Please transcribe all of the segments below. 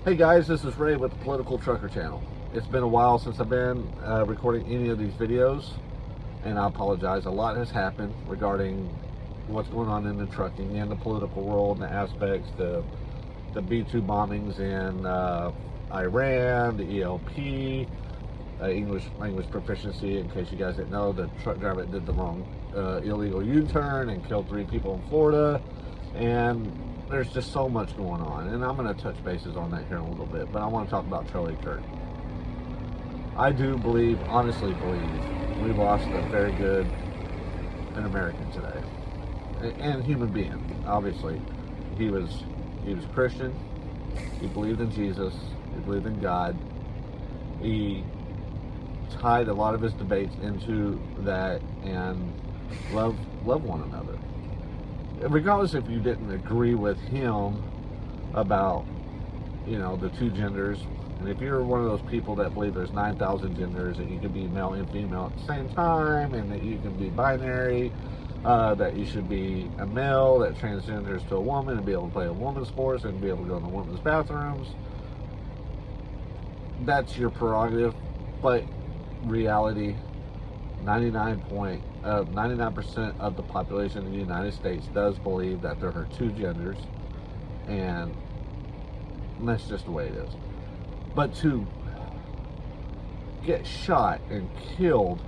Hey guys, this is Ray with the Political Trucker Channel. It's been a while since I've been recording any of these videos, and I apologize. A lot has happened regarding what's going on in the trucking and the political world and the aspects, the B-2 bombings in Iran, the ELP, English language proficiency. In case you guys didn't know, the truck driver that did the wrong illegal U-turn and killed 3 people in Florida, and there's just so much going on, and I'm going to touch bases on that here in a little bit, but I want to talk about Charlie Kirk. I do believe, honestly believe, we lost a very good an American today, and human being. Obviously, he was Christian. He believed in Jesus. He believed in God. He tied a lot of his debates into that and love one another. Regardless if you didn't agree with him about, the 2 genders, and if you're one of those people that believe there's 9,000 genders, that you can be male and female at the same time, and that you can be binary, that you should be a male that transgenders to a woman and be able to play a woman's sports and be able to go in the women's bathrooms, that's your prerogative. But reality, 99% of the population in the United States does believe that there are 2 genders, and that's just the way it is. But to get shot and killed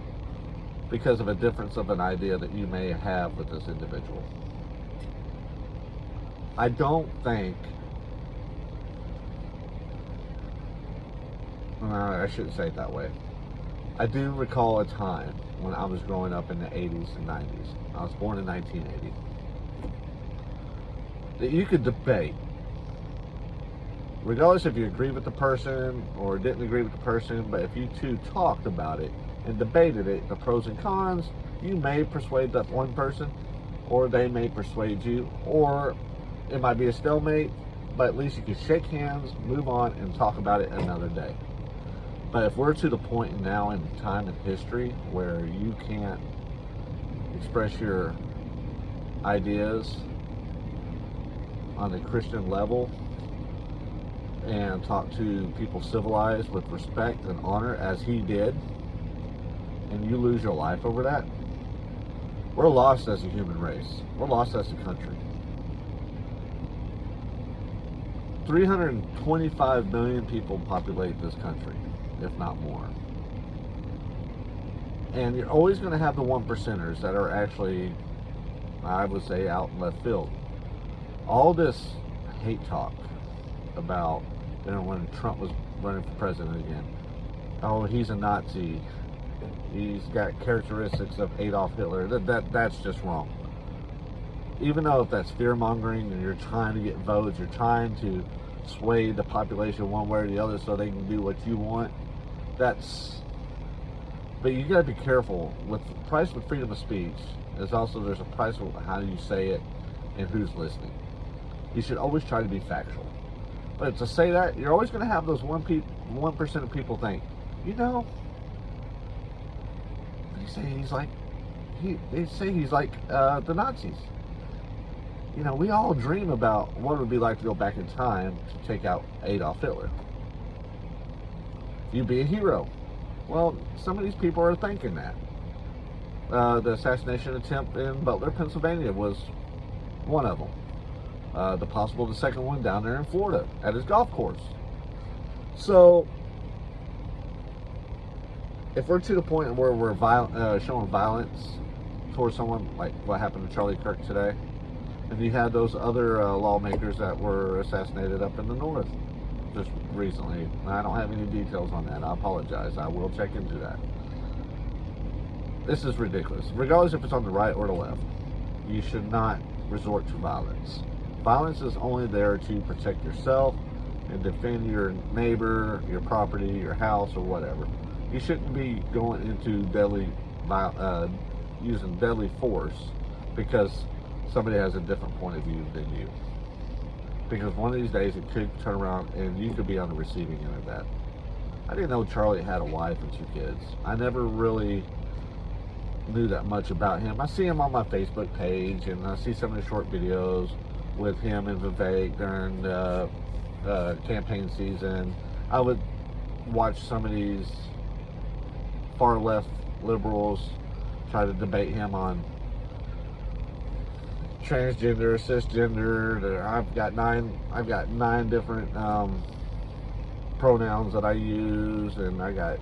because of a difference of an idea that you may have with this individual, I don't think, I shouldn't say it that way. I do recall a time when I was growing up in the 80s and 90s. I was born in 1980. That you could debate, regardless if you agree with the person or didn't agree with the person, but if you two talked about it and debated it, the pros and cons, you may persuade that one person, or they may persuade you, or it might be a stalemate, but at least you can shake hands, move on, and talk about it another day. But if we're to the point now in time and history where you can't express your ideas on a Christian level and talk to people civilized with respect and honor as he did, and you lose your life over that, we're lost as a human race. We're lost as a country. 325 million people populate this country, if not more. And you're always going to have the 1%ers that are actually, I would say, out in left field. All this hate talk about, when Trump was running for president again, oh, he's a Nazi, he's got characteristics of Adolf Hitler, that's just wrong. Even though if that's fear-mongering and you're trying to get votes, you're trying to sway the population one way or the other so they can do what you want, but you got to be careful. With the price with freedom of speech, there's a price with how you say it and who's listening. You should always try to be factual. But to say that, you're always going to have those 1% of people think, they say he's like the Nazis. We all dream about what it would be like to go back in time to take out Adolf Hitler. You'd be a hero. Well, some of these people are thinking that. The assassination attempt in Butler, Pennsylvania was one of them. The second one down there in Florida at his golf course. So, if we're to the point where we're showing violence towards someone, like what happened to Charlie Kirk today, and you had those other lawmakers that were assassinated up in the north just recently. I don't have any details on that. I apologize. I will check into that. This is ridiculous. Regardless if it's on the right or the left, you should not resort to violence. Violence is only there to protect yourself and defend your neighbor, your property, your house, or whatever. You shouldn't be going into using deadly force because somebody has a different point of view than you. Because one of these days it could turn around and you could be on the receiving end of that. I didn't know Charlie had a wife and 2 kids. I never really knew that much about him. I see him on my Facebook page, and I see some of the short videos with him and Vivek during campaign season, I would watch some of these far left liberals try to debate him on transgender, cisgender. I've got nine different pronouns that I use, and I got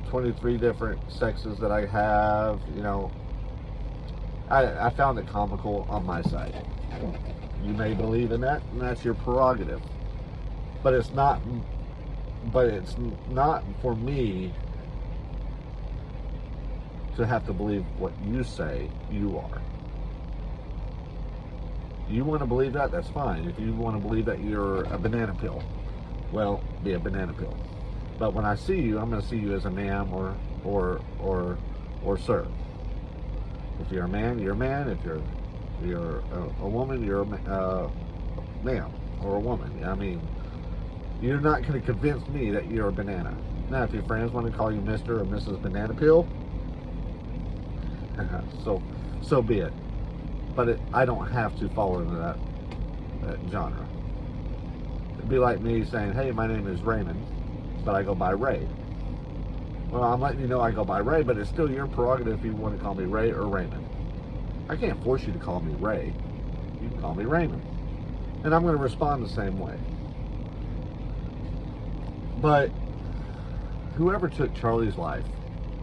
23 different sexes that I have. You know, I found it comical on my side. You may believe in that, and that's your prerogative. But it's not. But it's not for me to have to believe what you say you are. You want to believe that? That's fine. If you want to believe that you're a banana peel, well, be a banana peel. But when I see you, I'm going to see you as a ma'am or sir. If you're a man, you're a man. If you're a woman, you're a ma'am or a woman. I mean, you're not going to convince me that you're a banana. Now, if your friends want to call you Mr. or Mrs. Banana Peel, so be it. But I don't have to fall into that genre. It'd be like me saying, hey, my name is Raymond, but I go by Ray. Well, I'm letting you know I go by Ray, but it's still your prerogative if you want to call me Ray or Raymond. I can't force you to call me Ray. You can call me Raymond. And I'm going to respond the same way. But whoever took Charlie's life,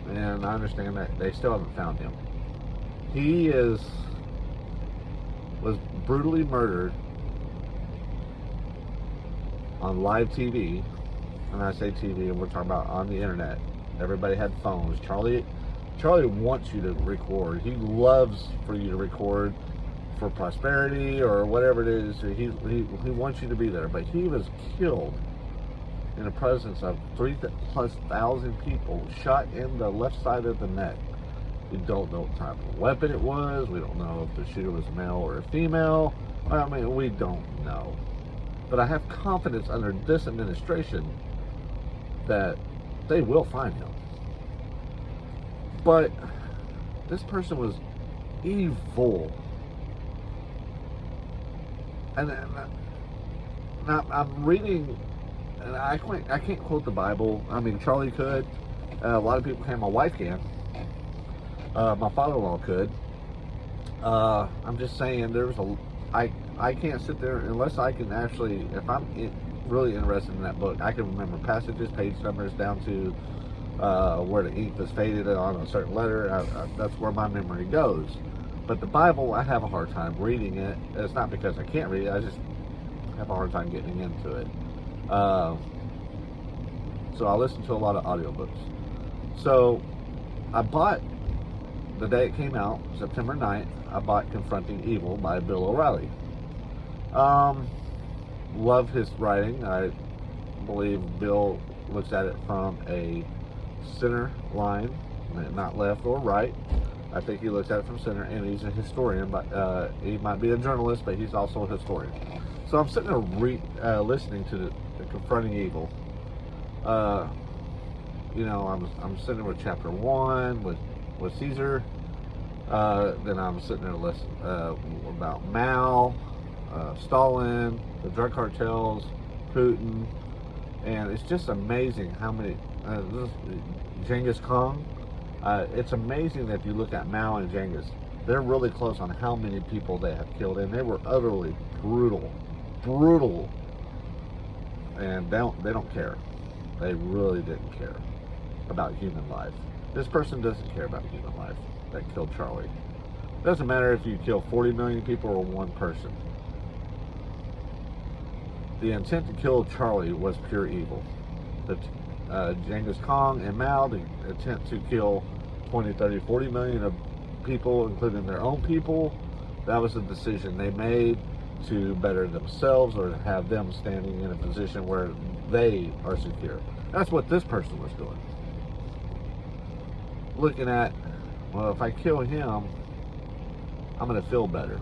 and I understand that they still haven't found him, he was brutally murdered on live TV. And I say TV, and we're talking about on the internet. Everybody had phones. Charlie wants you to record. He loves for you to record for prosperity or whatever it is. He wants you to be there. But he was killed in the presence of 3,000+ people, shot in the left side of the neck. We don't know what type of weapon it was. We don't know if the shooter was a male or a female. I mean, we don't know. But I have confidence under this administration that they will find him. But this person was evil. And I'm reading, and I can't quote the Bible. I mean, Charlie could. A lot of people can. My wife can. My father-in-law could. I'm just saying, I can't sit there unless I can actually, if I'm really interested in that book, I can remember passages, page numbers, down to where the ink was faded on a certain letter. That's where my memory goes. But the Bible, I have a hard time reading it. It's not because I can't read it, I just have a hard time getting into it. So I listen to a lot of audiobooks. So I bought, the day it came out, September 9th, I bought Confronting Evil by Bill O'Reilly. Love his writing. I believe Bill looks at it from a center line, not left or right. I think he looks at it from center, and he's a historian, but he might be a journalist, but he's also a historian. So I'm sitting there listening to the Confronting Evil. You know, I'm sitting there with chapter 1 with Caesar. Then I'm sitting there listening about Mao, Stalin, the drug cartels, Putin, and it's just amazing how many. Genghis Khan. It's amazing that if you look at Mao and Genghis, they're really close on how many people they have killed, and they were utterly brutal, and they don't care. They really didn't care about human life. This person doesn't care about human life that killed Charlie. It doesn't matter if you kill 40 million people or one person. The intent to kill Charlie was pure evil. Genghis Khan and Mao, the intent to kill 20, 30, 40 million of people, including their own people, that was a decision they made to better themselves or to have them standing in a position where they are secure. That's what this person was doing. Looking at, well, if I kill him, I'm going to feel better.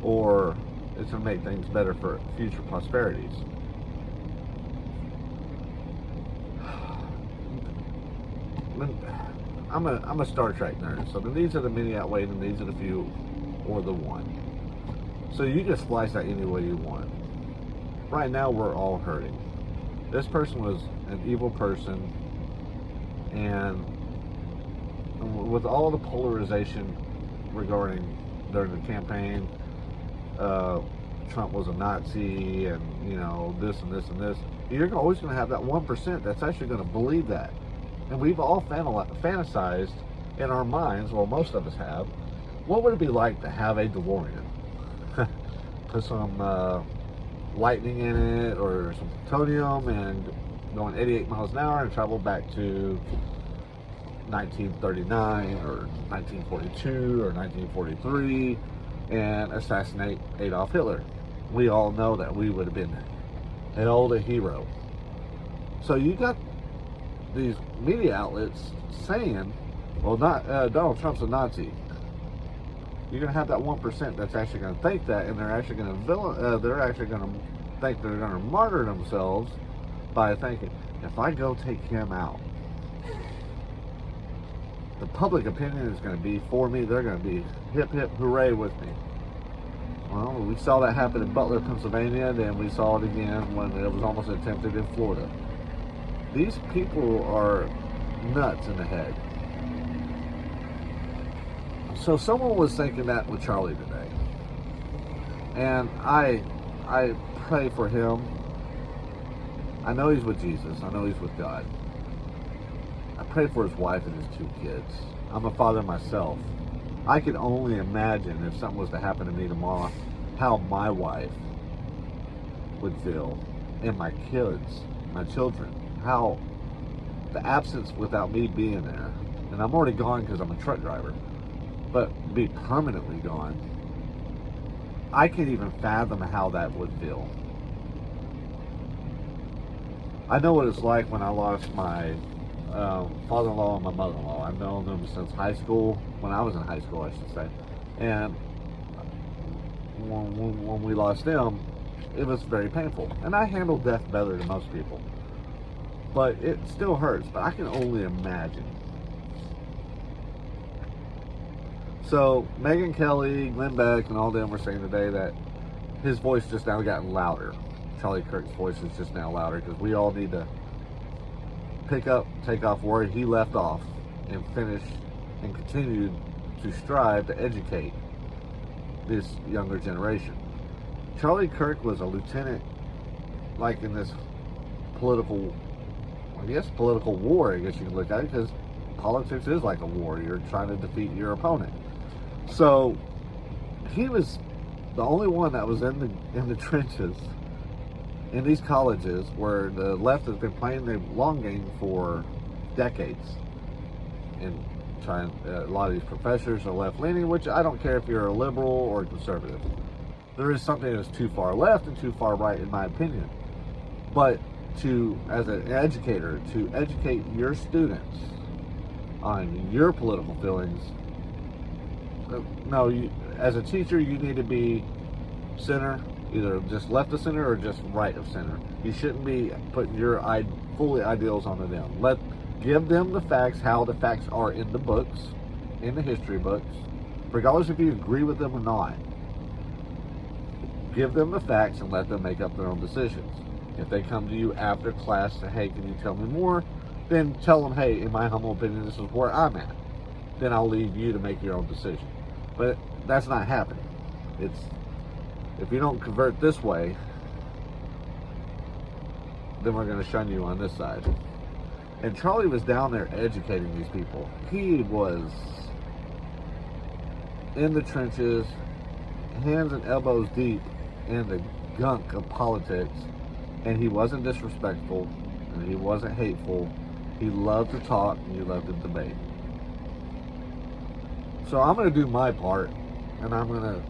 Or it's going to make things better for future prosperities. I'm a Star Trek nerd, so the needs of the many outweigh the needs of the few or the one. So you just slice that any way you want. right now we're all hurting. This person was an evil person, and with all the polarization regarding during the campaign, Trump was a Nazi, and this and this and this. You're always going to have that 1% that's actually going to believe that, and we've all fantasized in our minds, well, most of us have. What would it be like to have a DeLorean? Put some lightning in it or some plutonium and going 88 miles an hour and travel back to 1939 or 1942 or 1943 and assassinate Adolf Hitler. We all know that we would have been held a hero. So you got these media outlets saying, well, not Donald Trump's a Nazi. You're going to have that 1% that's actually going to think that, and they're actually going to think they're going to martyr themselves by thinking, if I go take him out, the public opinion is going to be for me. They're going to be hip hip hooray with me. Well, we saw that happen in Butler, Pennsylvania, then we saw it again when it was almost attempted in Florida. These people are nuts in the head. So someone was thinking that with Charlie today, and I pray for him. I know he's with Jesus. I know he's with God. I pray for his wife and his 2 kids. I'm a father myself. I can only imagine if something was to happen to me tomorrow, how my wife would feel, and my kids, my children, how the absence without me being there, and I'm already gone because I'm a truck driver, but be permanently gone, I can't even fathom how that would feel. I know what it's like when I lost my father-in-law and my mother-in-law. I've known them since high school, when I was in high school, I should say. And when we lost them, it was very painful. And I handled death better than most people. But it still hurts, but I can only imagine. So, Megyn Kelly, Glenn Beck, and all them were saying today that his voice just now gotten louder. Charlie Kirk's voice is just now louder because we all need to take off where he left off and finish and continue to strive to educate this younger generation. Charlie Kirk was a lieutenant, like in this political war, I guess you can look at it, because politics is like a war. You're trying to defeat your opponent. So he was the only one that was in the trenches in these colleges where the left has been playing the long game for decades, and a lot of these professors are left-leaning, which I don't care if you're a liberal or a conservative. There is something that's too far left and too far right, in my opinion. But as an educator, to educate your students on your political feelings, no, as a teacher, you need to be center, either just left of center or just right of center. You shouldn't be putting your fully ideals onto them. Give them the facts, how the facts are in the books, in the history books, regardless if you agree with them or not. Give them the facts and let them make up their own decisions. If they come to you after class, say, hey, can you tell me more? Then tell them, hey, in my humble opinion, this is where I'm at. Then I'll leave you to make your own decision. But that's not happening. If you don't convert this way, then we're going to shun you on this side. And Charlie was down there educating these people. He was in the trenches, hands and elbows deep in the gunk of politics. And he wasn't disrespectful, and he wasn't hateful. He loved to talk, and he loved to debate. So I'm going to do my part, and I'm going to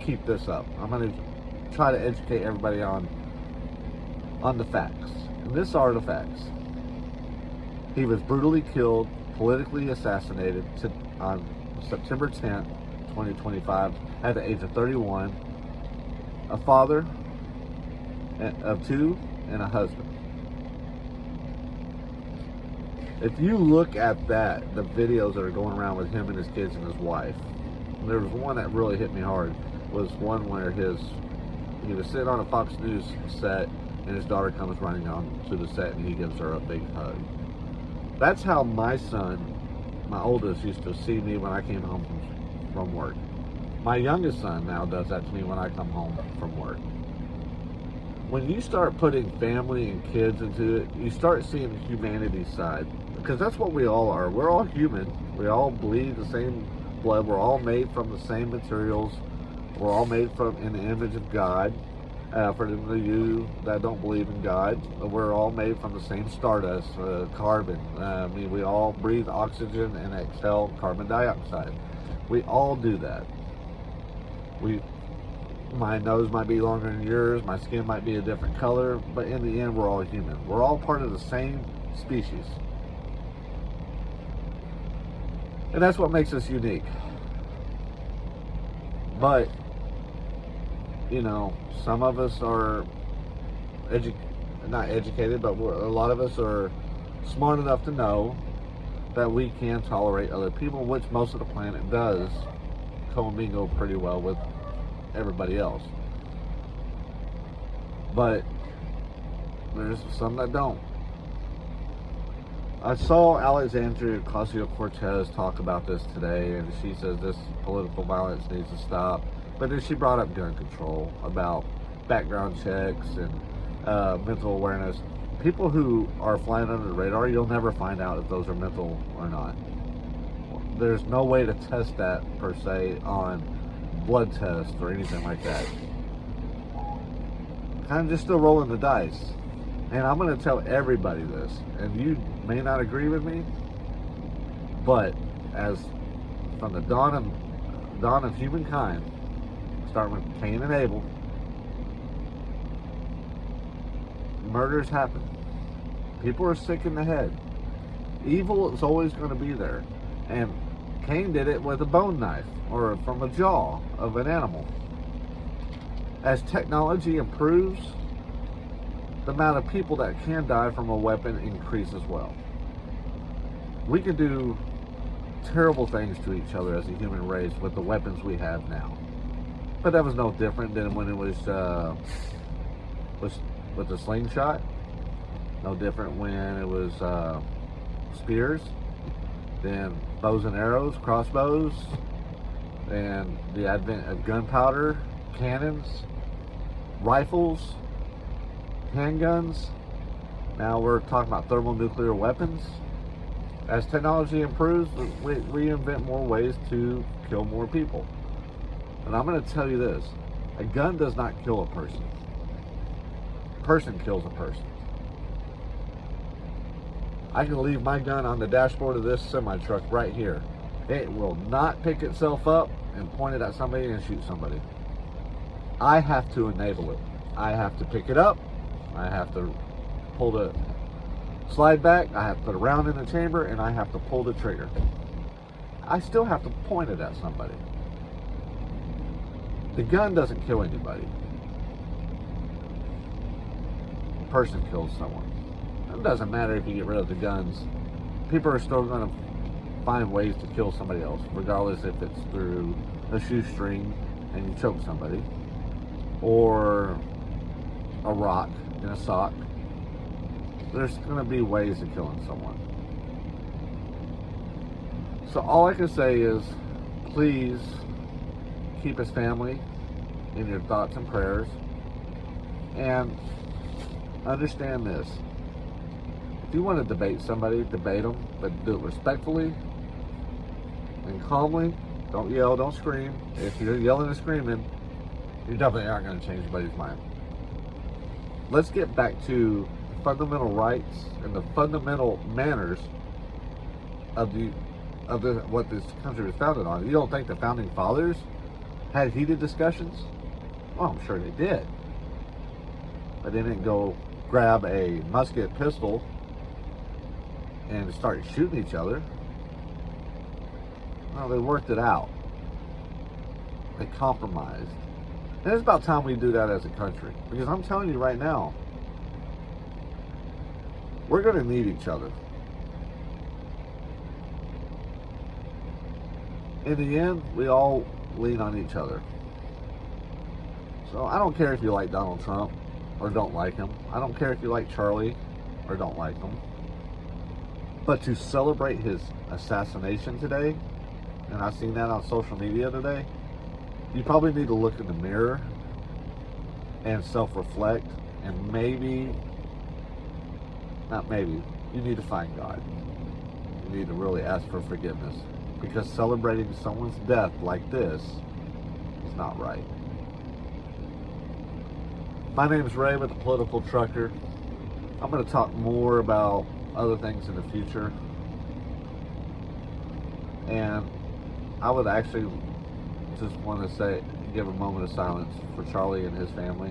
keep this up. I'm going to try to educate everybody on the facts. And this are the facts. He was brutally killed, politically assassinated on September 10th, 2025, at the age of 31. A father of 2 and a husband. If you look at that, the videos that are going around with him and his kids and his wife, and there was one that really hit me hard, was one where his he was sitting on a Fox News set, and his daughter comes running on to the set, and he gives her a big hug. That's how my son, my oldest, used to see me when I came home from work. My youngest son now does that to me when I come home from work. When you start putting family and kids into it, you start seeing humanity's side, because that's what we all are. We're all human. We all bleed the same blood. We're all made from the same materials. We're all made from in the image of God. For you that don't believe in God, we're all made from the same stardust, carbon. I mean, we all breathe oxygen and exhale carbon dioxide. We all do that. My nose might be longer than yours, my skin might be a different color, but in the end, we're all human. We're all part of the same species. And that's what makes us unique. But, you know, some of us are not educated, but a lot of us are smart enough to know that we can tolerate other people, which most of the planet does commingle pretty well with everybody else. But there's some that don't. I saw Alexandria Ocasio-Cortez talk about this today, and she says this political violence needs to stop. But then she brought up gun control, about background checks and mental awareness. People who are flying under the radar, you'll never find out if those are mental or not. There's no way to test that, per se, on blood tests or anything like that. Kind of just still rolling the dice. And I'm going to tell everybody this, and you may not agree with me, but as from the dawn of humankind, starting with Cain and Abel, murders happen. People are sick in the head. Evil is always going to be there. And Cain did it with a bone knife or from a jaw of an animal. As technology improves, the amount of people that can die from a weapon increase as well. We can do terrible things to each other as a human race with the weapons we have now. But that was no different than when it was with the slingshot. No different when it was spears, then bows and arrows, crossbows, and the advent of gunpowder, cannons, rifles, handguns. Now we're talking about thermonuclear weapons. As technology improves, we invent more ways to kill more people. And I'm going to tell you this. A gun does not kill a person. A person kills a person. I can leave my gun on the dashboard of this semi-truck right here. It will not pick itself up and point it at somebody and shoot somebody. I have to enable it. I have to pick it up. I have to pull the slide back. I have to put a round in the chamber, and I have to pull the trigger. I still have to point it at somebody. The gun doesn't kill anybody. The person kills someone. It doesn't matter if you get rid of the guns. People are still going to find ways to kill somebody else, regardless if it's through a shoestring and you choke somebody, or a rock in a sock. There's going to be ways of killing someone. So all I can say is, please keep his family in your thoughts and prayers, and understand this. If you want to debate somebody, debate them, but do it respectfully and calmly. Don't yell, don't scream. If you're yelling and screaming, you definitely aren't going to change anybody's mind. Let's get back to fundamental rights and the fundamental manners of what this country was founded on. You don't think the founding fathers had heated discussions? Well, I'm sure they did. But they didn't go grab a musket pistol and start shooting each other. No, they worked it out. They compromised. And it's about time we do that as a country. Because I'm telling you right now, we're going to need each other. In the end, we all lean on each other. So I don't care if you like Donald Trump or don't like him. I don't care if you like Charlie or don't like him. But to celebrate his assassination today, and I've seen that on social media today, you probably need to look in the mirror and self-reflect, and maybe, not maybe, you need to find God. You need to really ask for forgiveness, because celebrating someone's death like this is not right. My name is Ray with the Political Trucker. I'm going to talk more about other things in the future, and I would actually just want to say, give a moment of silence for Charlie and his family.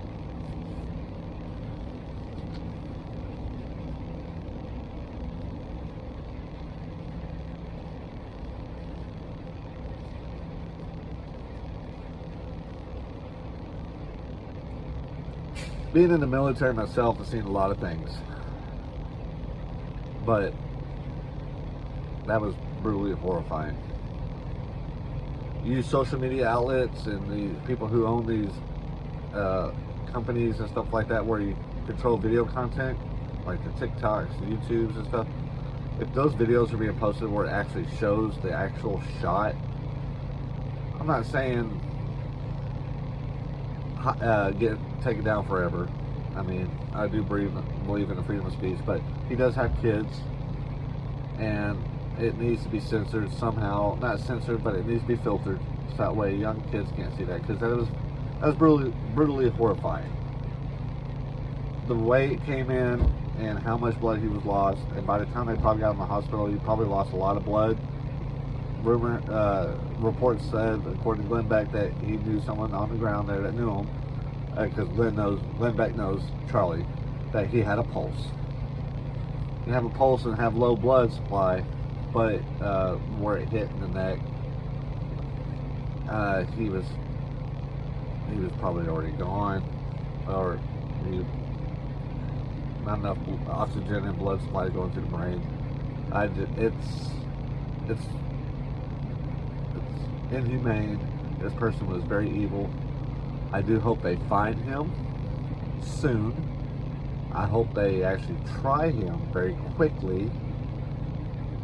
Being in the military myself, I've seen a lot of things, but that was brutally horrifying. Use social media outlets and the people who own these companies and stuff like that, where you control video content, like the TikToks, the YouTubes and stuff. If those videos are being posted where it actually shows the actual shot, I'm not saying take it down forever. I mean, I do believe in the freedom of speech, but he does have kids, and it needs to be censored somehow. Not censored, but it needs to be filtered, so that way young kids can't see that, because that was brutally horrifying. The way it came in and how much blood he was lost, and by the time they probably got him in the hospital, he probably lost a lot of blood. Reports said, according to Glenn Beck, that he knew someone on the ground there that knew him, because Glenn Beck knows Charlie, that he had a pulse. You have a pulse and have low blood supply, but where it hit in the neck, he was probably already gone, or not enough oxygen and blood supply going to the brain. It's inhumane. This person was very evil. I do hope they find him soon. I hope they actually try him very quickly.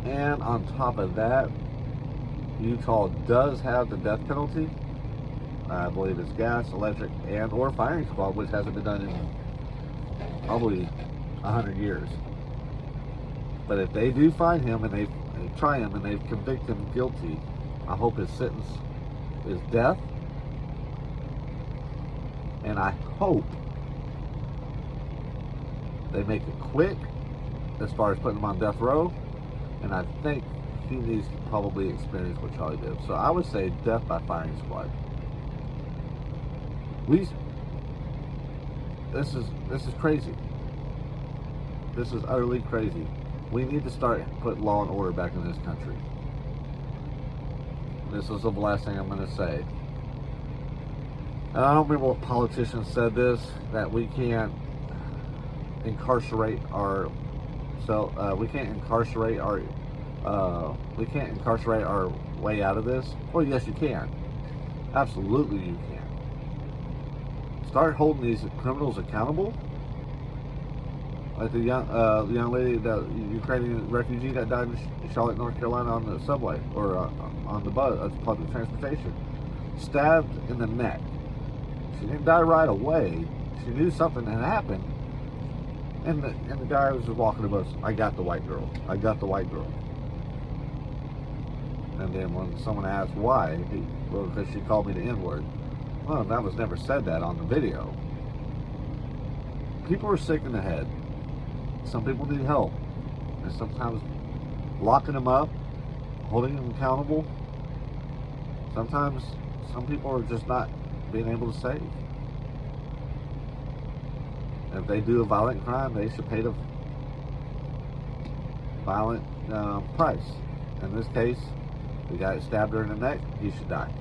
And on top of that, Utah does have the death penalty. I believe it's gas, electric, and or firing squad, which hasn't been done in probably 100 years. But if they do find him and they try him and they convict him guilty, I hope his sentence is death. And I hope they make it quick as far as putting him on death row. And I think he needs to probably experience what Charlie did. So I would say death by firing squad. This is crazy. This is utterly crazy. We need to start putting law and order back in this country. This is the last thing I'm going to say. And I don't remember what politician said this, that we can't incarcerate our way out of this. Well, yes, you can. Absolutely, you can. Start holding these criminals accountable. Like the young lady, the Ukrainian refugee that died in Charlotte, North Carolina, on the subway or on the bus, public transportation, stabbed in the neck. She didn't die right away. She knew something had happened, and the guy was just walking the bus. I got the white girl. I got the white girl. And then when someone asked why, well, because she called me the N-word. Well, that was never said that on the video. People are sick in the head. Some people need help, and sometimes locking them up, holding them accountable. Sometimes some people are just not being able to save. If they do a violent crime, they should pay the violent price. In this case, the guy that stabbed her in the neck, he should die.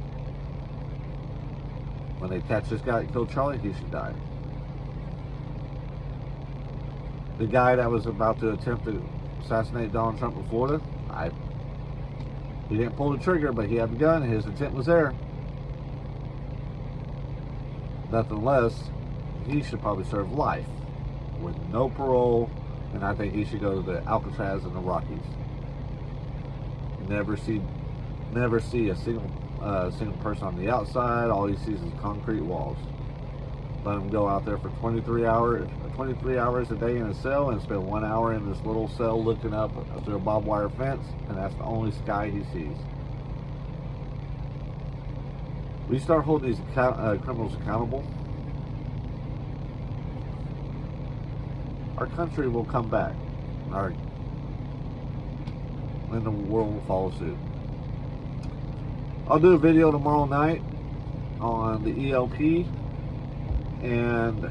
When they catch this guy that killed Charlie, he should die. The guy that was about to attempt to assassinate Donald Trump in Florida, he didn't pull the trigger, but he had the gun and his intent was there. nothing less, he should probably serve life with no parole, and I think he should go to the Alcatraz and the Rockies. Never see a single person on the outside. All he sees is concrete walls. Let him go out there for 23 hours a day in a cell, and spend 1 hour in this little cell looking up through a barbed wire fence, and that's the only sky he sees. We start holding these criminals accountable, our country will come back, and the world will follow suit. I'll do a video tomorrow night on the ELP and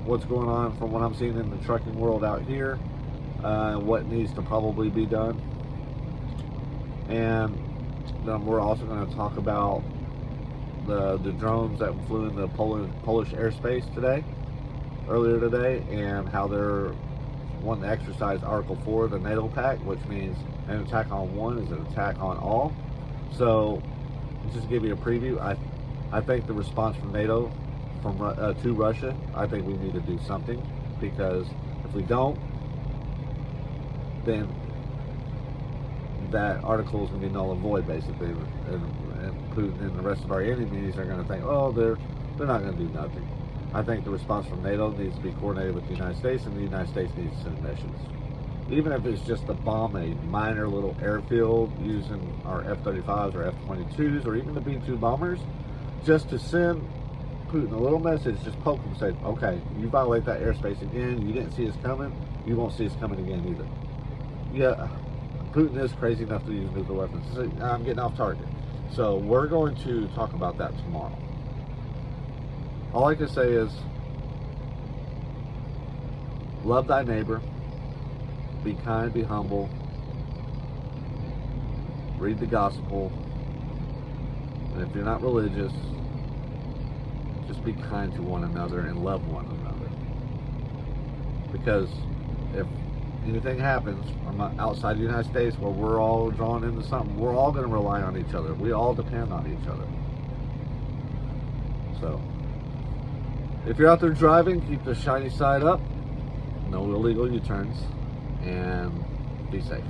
what's going on from what I'm seeing in the trucking world out here, what needs to probably be done. And then we're also going to talk about the drones that flew in the Polish airspace earlier today, and how they're wanting to exercise Article 4 of the NATO Pact, which means an attack on one is an attack on all. So, just to give you a preview, I think the response from NATO to Russia, I think we need to do something, because if we don't, then that article is going to be null and void, basically, and Putin and the rest of our enemies are going to think, oh, they're not going to do nothing. I think the response from NATO needs to be coordinated with the United States, and the United States needs to send missions. Even if it's just to bomb a minor little airfield using our F-35s or F-22s or even the B-2 bombers, just to send Putin a little message, just poke him and say, okay, you violate that airspace again, you didn't see us coming, you won't see us coming again either. Yeah, Putin is crazy enough to use nuclear weapons. So I'm getting off target. So we're going to talk about that tomorrow. All I can say is, love thy neighbor, be kind, be humble, read the gospel, and if you're not religious, just be kind to one another and love one another. Because if anything happens from outside the United States where we're all drawn into something, we're all going to rely on each other. We all depend on each other. So, if you're out there driving, keep the shiny side up, no illegal U-turns, and be safe.